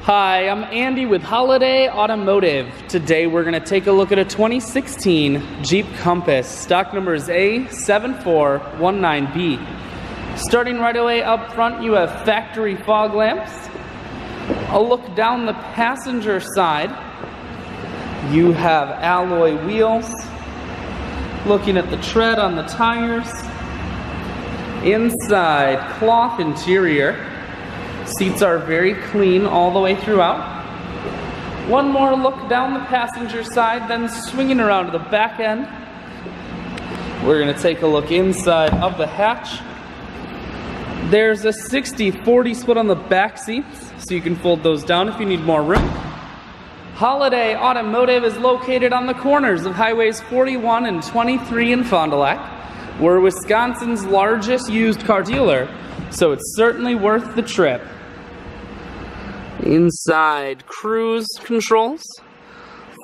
Hi, I'm Andy with Holiday Automotive. Today we're going to take a look at a 2016 Jeep Compass. Stock number is A7419B. Starting right away up front, you have factory fog lamps. A look down the passenger side, you have alloy wheels. Looking at the tread on the tires. Inside, cloth interior. Seats are very clean all the way throughout. One more look down the passenger side, then swinging around to the back end. We're going to take a look inside of the hatch. There's a 60-40 split on the back seats, so you can fold those down if you need more room. Holiday Automotive is located on the corners of Highways 41 and 23 in Fond du Lac. We're Wisconsin's largest used car dealer, so it's certainly worth the trip. Inside, cruise controls,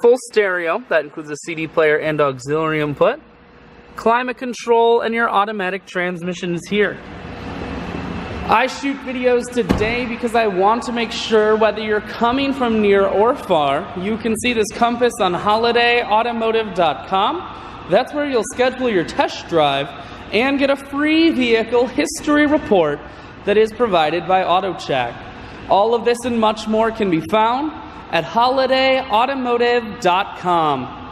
full stereo, that includes a CD player and auxiliary input, climate control, and your automatic transmission is here. I shoot videos today because I want to make sure whether you're coming from near or far, you can see this Compass on holidayautomotive.com. That's where you'll schedule your test drive and get a free vehicle history report that is provided by AutoCheck. All of this and much more can be found at holidayautomotive.com.